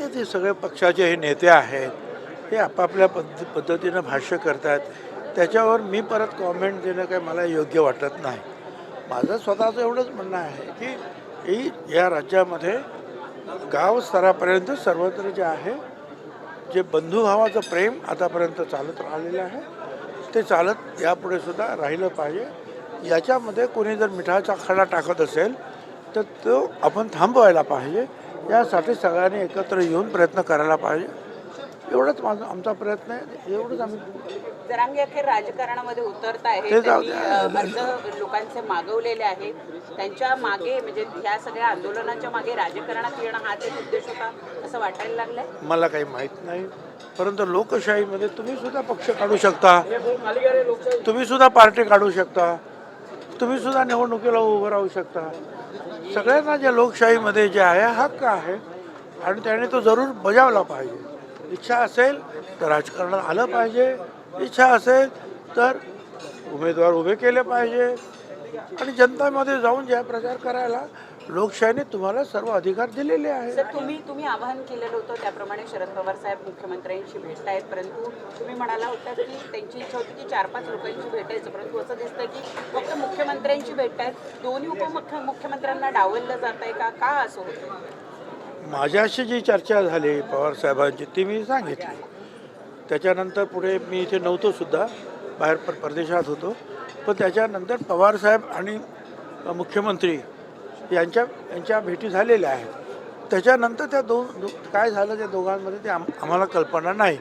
आता ते सगळे पक्षाचे हे नेते आहेत हे आपापल्या पद्धतीनं भाष्य करतात. त्याच्यावर मी परत कॉमेंट देणं काही मला योग्य वाटत नाही. माझं स्वतःचं एवढंच म्हणणं आहे की या राज्यामध्ये गाव स्तरापर्यंत सर्वत्र जे आहे जे बंधुभावाचं प्रेम आतापर्यंत चालत राहिलेलं आहे ते चालत यापुढे सुद्धा राहिलं पाहिजे. याच्यामध्ये कोणी जर मिठाचा खडा टाकत असेल तर तो आपण थांबवायला पाहिजे. यासाठी सगळ्यांनी एकत्र येऊन प्रयत्न करायला पाहिजे. एवढंच आमचा प्रयत्न आहे. एवढंच आम्ही जरांगे अखेर राजकारणामध्ये उतरत आहे. अर्ज लोकांचे मागवलेले आहेत. त्यांच्या मागे म्हणजे ह्या सगळ्या आंदोलनाच्या मागे राजकारणात येणं हाच एक उद्देश होता असं वाटायला लागलंय. मला काही माहीत नाही. परंतु लोकशाहीमध्ये तुम्ही सुद्धा पक्ष काढू शकता, तुम्ही सुद्धा पार्टी काढू शकता, तुम्ही सुद्धा निवडणुकीला उभं राहू शकता. सगळ्यांना ज्या लोकशाहीमध्ये जे आहे हक्क आहे आणि त्याने तो जरूर बजावला पाहिजे. इच्छा असेल तर राजकारणात आलं पाहिजे, इच्छा असेल तर उमेदवार उभे केले पाहिजे आणि जनतामध्ये जाऊन ज्या प्रचार करायला लोकशाहीने तुम्हाला सर्व अधिकार दिलेले आहेत. सर तुम्ही आवाहन केलेलं होतं त्याप्रमाणे शरद पवार साहेब मुख्यमंत्र्यांशी भेटत आहेत, परंतु तुम्ही म्हणाला होता की त्यांची इच्छा होती की 4-5 लोकांची भेटायचं, परंतु असं दिसतं की फक्त मुख्यमंत्र्यांची भेट आहेत. दोन्ही उपमुख्यमंत्र्यांना डावललं जात आहे का असं होतं? माझ्याशी जी चर्चा झाली पवार साहेबांची ती मी सांगितली. त्याच्यानंतर पुढे मी इथे नव्हतो सुद्धा, बाहेर परदेशात होतो. पण त्याच्यानंतर पवारसाहेब आणि मुख्यमंत्री यांच्या भेटी झालेल्या आहेत. त्याच्यानंतर त्या काय झालं त्या दोघांमध्ये ते आम्हाला कल्पना नाही.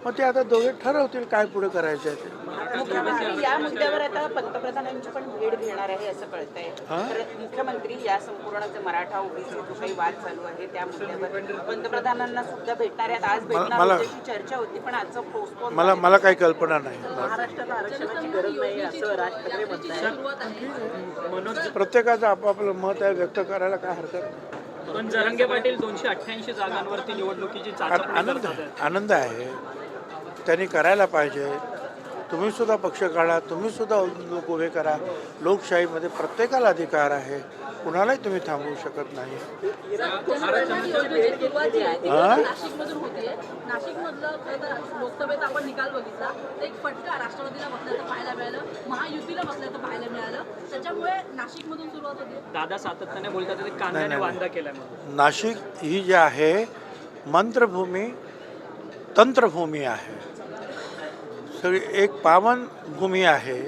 मग ते आता दोघे ठरवतील काय पुढे करायचं आहे ते. मुख्यमंत्री या मुद्द्यावर आता पंतप्रधानांची पण भेट घेणार आहे असं कळतंय. तर मुख्यमंत्री या संपूर्ण जे मराठा ओबीसी जो काही वाद चालू आहे त्या मुद्द्यावर पंतप्रधानांना सुद्धा भेटणार आहेत. आज भेटणार होती चर्चा होती पण आजचं पोस्टपोन. मला काही कल्पना नाही. महाराष्ट्राला आरक्षणाची गरज नाही असं राज ठाकरे म्हणतात. प्रत्येकाचं आपापलं मत आहे व्यक्त करायला काय हरकत नाही. पण जरांगे पाटील 288 जागांवरती निवडणुकीची आनंद आहे. त्यांनी करायला पाहिजे. तुम्ही सुद्धा पक्ष काढा, तुम्ही सुद्धा लोक उभे करा. लोकशाहीमध्ये प्रत्येकाला अधिकार आहे, कुणालाही तुम्ही थांबवू शकत नाही. लोकसभेचा आपण निकाल बघितला, एक फटका राष्ट्रवादीला बसल्याचं पाहायला मिळालं, महायुतीला बसल्याचं पाहायला मिळालं. त्याच्यामुळे नाशिकमधून सुरुवात होती. दादा सातत्याने बोलतात ते कांद्याने वांदा केलाय. नाशिक ही जी आहे मंत्रभूमी तंत्रभूमी आहे, सगळी एक पावन भूमी आहे.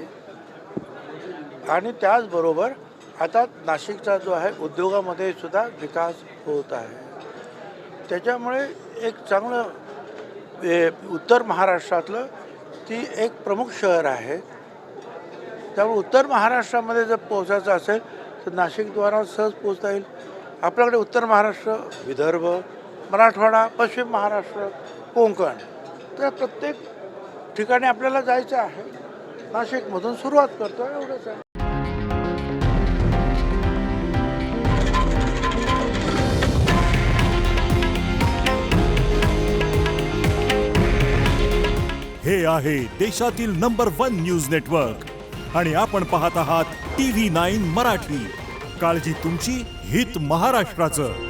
आणि त्याचबरोबर आता नाशिकचा जो आहे उद्योगामध्ये सुद्धा विकास होत आहे. त्याच्यामुळे एक चांगलं उत्तर महाराष्ट्रातलं ती एक प्रमुख शहर आहे. त्यामुळे उत्तर महाराष्ट्रामध्ये जर पोचायचं असेल तर नाशिकद्वारा सहज पोचता येईल. आपल्याकडे उत्तर महाराष्ट्र, विदर्भ, मराठवाडा, पश्चिम महाराष्ट्र, कोकण, तर प्रत्येक ठिकाणी आपल्याला जायचं आहे. नाशिकमधून सुरुवात करतो एवढंच आहे. हे आहे देशातील नंबर 1 न्यूज नेटवर्क आणि आपण पाहत आहात TV9 मराठी. काळजी तुमची, हित महाराष्ट्राचं.